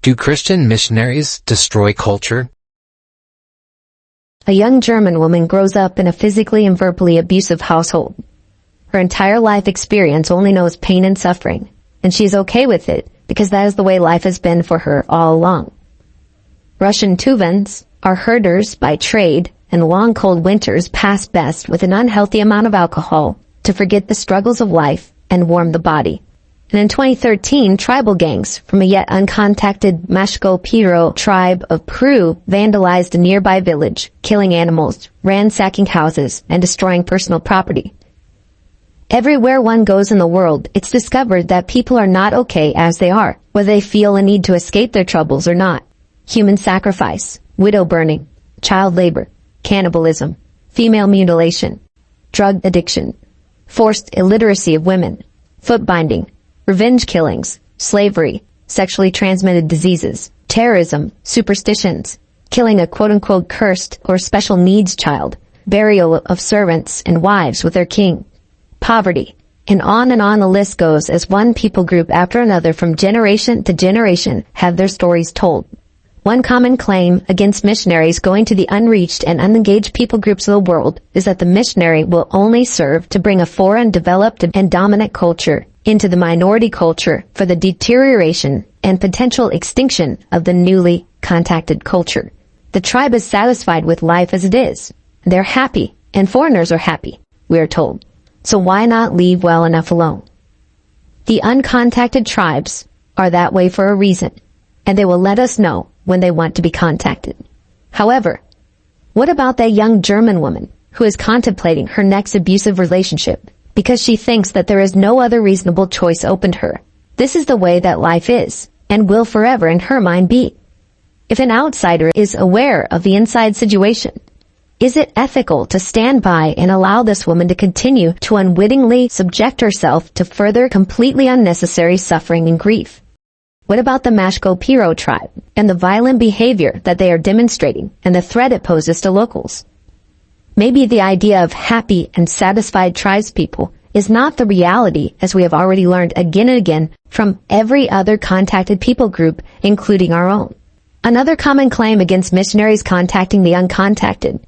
Do Christian missionaries destroy culture? A young German woman grows up in a physically and verbally abusive household. Her entire life experience only knows pain and suffering, and she's okay with it because that is the way life has been for her all along. Russian Tuvans are herders by trade, and long cold winters pass best with an unhealthy amount of alcohol to forget the struggles of life and warm the body. And in 2013, tribal gangs from a yet uncontacted Mashco-Piro tribe of Peru vandalized a nearby village, killing animals, ransacking houses, and destroying personal property. Everywhere one goes in the world, it's discovered that people are not okay as they are, whether they feel a need to escape their troubles or not. Human sacrifice, widow burning, child labor, cannibalism, female mutilation, drug addiction, forced illiteracy of women, foot binding, revenge killings, slavery, sexually transmitted diseases, terrorism, superstitions, killing a quote-unquote cursed or special needs child, burial of servants and wives with their king, poverty, and on the list goes as one people group after another from generation to generation have their stories told. One common claim against missionaries going to the unreached and unengaged people groups of the world is that the missionary will only serve to bring a foreign, developed, and dominant culture into the minority culture for the deterioration and potential extinction of the newly contacted culture. The tribe is satisfied with life as it is. They're happy, and foreigners are happy, we are told. So why not leave well enough alone? The uncontacted tribes are that way for a reason, and they will let us know when they want to be contacted. However, what about that young German woman who is contemplating her next abusive relationship because she thinks that there is no other reasonable choice open to her? This is the way that life is, and will forever in her mind be. If an outsider is aware of the inside situation, is it ethical to stand by and allow this woman to continue to unwittingly subject herself to further completely unnecessary suffering and grief? What about the Mashco-Piro tribe and the violent behavior that they are demonstrating and the threat it poses to locals? Maybe the idea of happy and satisfied tribespeople is not the reality, as we have already learned again and again from every other contacted people group, including our own. Another common claim against missionaries contacting the uncontacted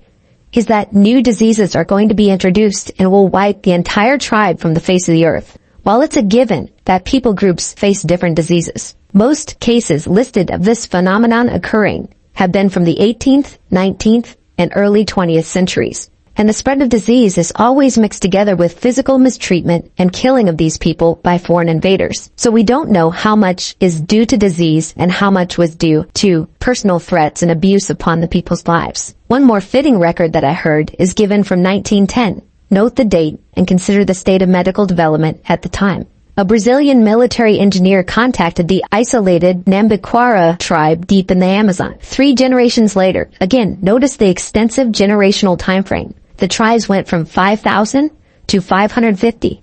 is that new diseases are going to be introduced and will wipe the entire tribe from the face of the earth. While it's a given that people groups face different diseases, most cases listed of this phenomenon occurring have been from the 18th, 19th, and early 20th centuries. And the spread of disease is always mixed together with physical mistreatment and killing of these people by foreign invaders. So we don't know how much is due to disease and how much was due to personal threats and abuse upon the people's lives. One more fitting record that I heard is given from 1910. Note the date and consider the state of medical development at the time. A Brazilian military engineer contacted the isolated Nambiquara tribe deep in the Amazon. 3 generations later, again, notice the extensive generational time frame. The tribes went from 5,000 to 550.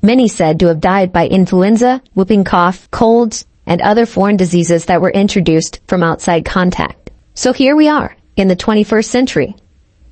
Many said to have died by influenza, whooping cough, colds, and other foreign diseases that were introduced from outside contact. So here we are, in the 21st century.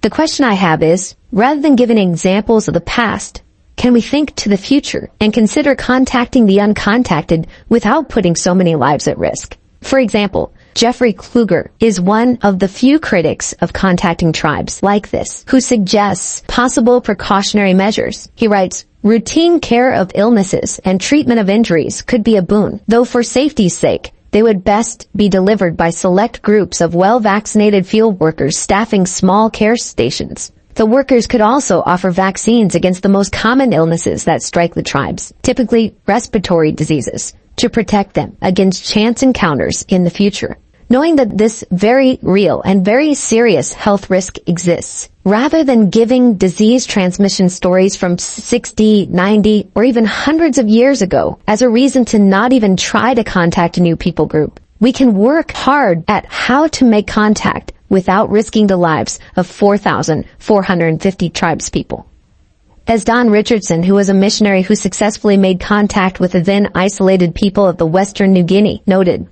The question I have is, rather than giving examples of the past, can we think to the future and consider contacting the uncontacted without putting so many lives at risk? For example, Jeffrey Kluger is one of the few critics of contacting tribes like this, who suggests possible precautionary measures. He writes, routine care of illnesses and treatment of injuries could be a boon, though for safety's sake, they would best be delivered by select groups of well-vaccinated field workers staffing small care stations. The workers could also offer vaccines against the most common illnesses that strike the tribes, typically respiratory diseases, to protect them against chance encounters in the future. Knowing that this very real and very serious health risk exists, rather than giving disease transmission stories from 60, 90, or even hundreds of years ago as a reason to not even try to contact a new people group, we can work hard at how to make contact without risking the lives of 4,450 tribespeople. As Don Richardson, who was a missionary who successfully made contact with the then isolated people of the Western New Guinea, noted,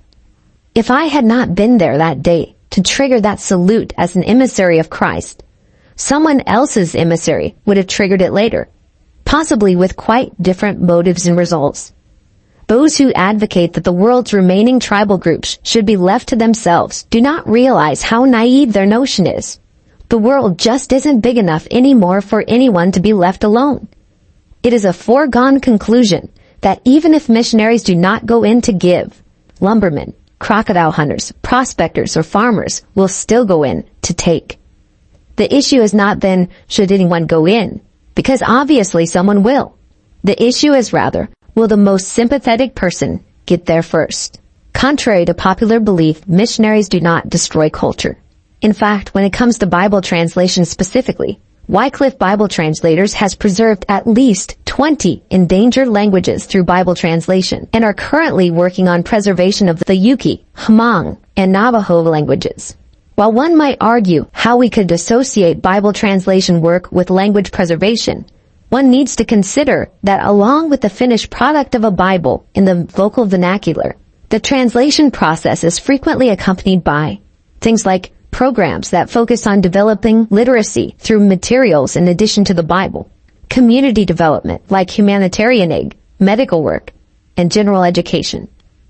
if I had not been there that day to trigger that salute as an emissary of Christ, someone else's emissary would have triggered it later, possibly with quite different motives and results. Those who advocate that the world's remaining tribal groups should be left to themselves do not realize how naive their notion is. The world just isn't big enough anymore for anyone to be left alone. It is a foregone conclusion that even if missionaries do not go in to give, lumbermen, crocodile hunters, prospectors, or farmers will still go in to take. The issue is not then, should anyone go in? Because obviously someone will. The issue is rather, will the most sympathetic person get there first? Contrary to popular belief, missionaries do not destroy culture. In fact, when it comes to Bible translation specifically, Wycliffe Bible Translators has preserved at least 20 endangered languages through Bible translation and are currently working on preservation of the Yuki, Hmong, and Navajo languages. While one might argue how we could associate Bible translation work with language preservation, one needs to consider that along with the finished product of a Bible in the local vernacular, the translation process is frequently accompanied by things like programs that focus on developing literacy through materials in addition to the Bible, community development like humanitarian aid, medical work, and general education,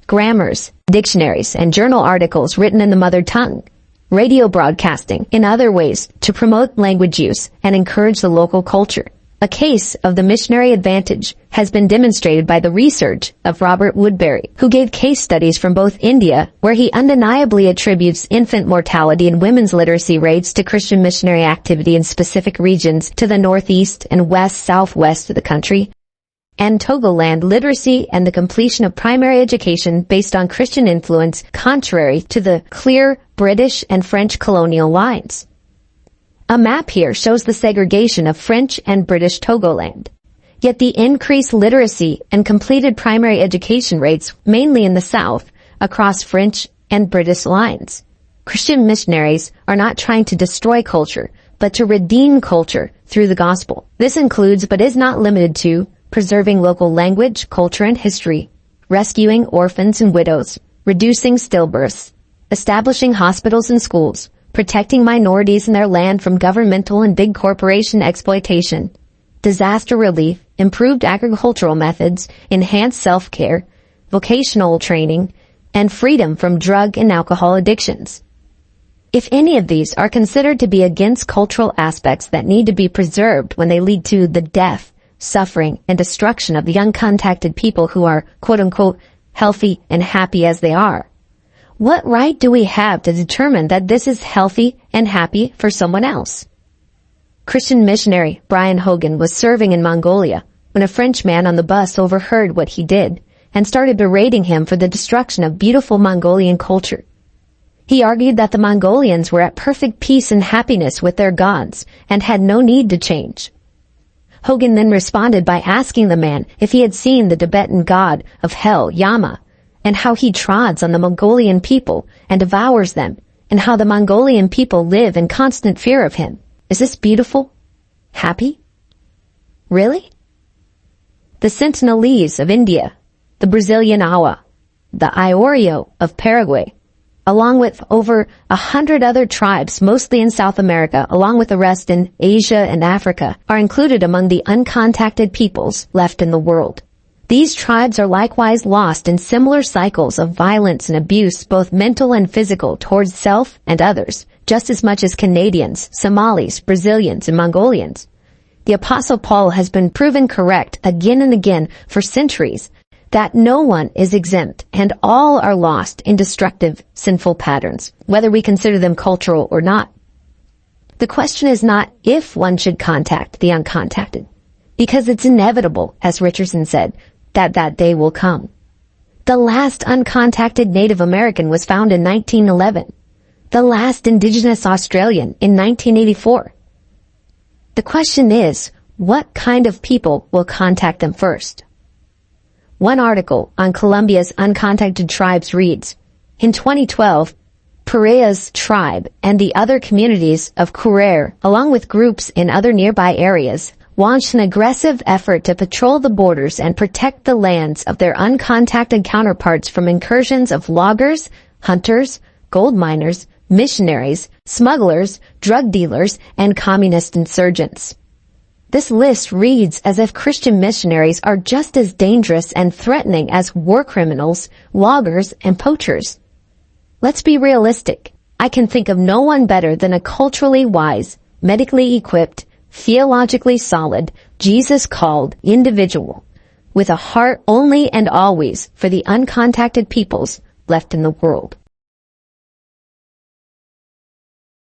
grammars, dictionaries, and journal articles written in the mother tongue, radio broadcasting, in other ways to promote language use and encourage the local culture. A case of the missionary advantage has been demonstrated by the research of Robert Woodberry, who gave case studies from both India, where he undeniably attributes infant mortality and women's literacy rates to Christian missionary activity in specific regions to the northeast and west-southwest of the country, and Togoland literacy and the completion of primary education based on Christian influence, contrary to the clear British and French colonial lines. A map here shows the segregation of French and British Togoland. Yet the increased literacy and completed primary education rates mainly in the south across French and British lines. Christian missionaries are not trying to destroy culture, but to redeem culture through the gospel. This includes, but is not limited to, preserving local language, culture, and history, rescuing orphans and widows, reducing stillbirths, establishing hospitals and schools, protecting minorities and their land from governmental and big corporation exploitation, disaster relief, improved agricultural methods, enhanced self-care, vocational training, and freedom from drug and alcohol addictions. If any of these are considered to be against cultural aspects that need to be preserved when they lead to the death, suffering, and destruction of the uncontacted people who are, quote-unquote, healthy and happy as they are, what right do we have to determine that this is healthy and happy for someone else? Christian missionary Brian Hogan was serving in Mongolia when a French man on the bus overheard what he did and started berating him for the destruction of beautiful Mongolian culture. He argued that the Mongolians were at perfect peace and happiness with their gods and had no need to change. Hogan then responded by asking the man if he had seen the Tibetan god of hell, Yama, and how he trods on the Mongolian people and devours them, and how the Mongolian people live in constant fear of him. Is this beautiful? Happy? Really? The Sentinelese of India, the Brazilian Awa, the Iorio of Paraguay, along with over 100 other tribes, mostly in South America, along with the rest in Asia and Africa, are included among the uncontacted peoples left in the world. These tribes are likewise lost in similar cycles of violence and abuse, both mental and physical, towards self and others, just as much as Canadians, Somalis, Brazilians, and Mongolians. The Apostle Paul has been proven correct again and again for centuries that no one is exempt and all are lost in destructive, sinful patterns, whether we consider them cultural or not. The question is not if one should contact the uncontacted, because it's inevitable, as Richardson said, that day will come. The last uncontacted Native American was found in 1911. The last Indigenous Australian in 1984. The question is, what kind of people will contact them first? One article on Colombia's uncontacted tribes reads, in 2012, Parea's tribe and the other communities of Curer, along with groups in other nearby areas, launched an aggressive effort to patrol the borders and protect the lands of their uncontacted counterparts from incursions of loggers, hunters, gold miners, missionaries, smugglers, drug dealers, and communist insurgents. This list reads as if Christian missionaries are just as dangerous and threatening as war criminals, loggers, and poachers. Let's be realistic. I can think of no one better than a culturally wise, medically equipped, theologically solid, Jesus-called individual with a heart only and always for the uncontacted peoples left in the world.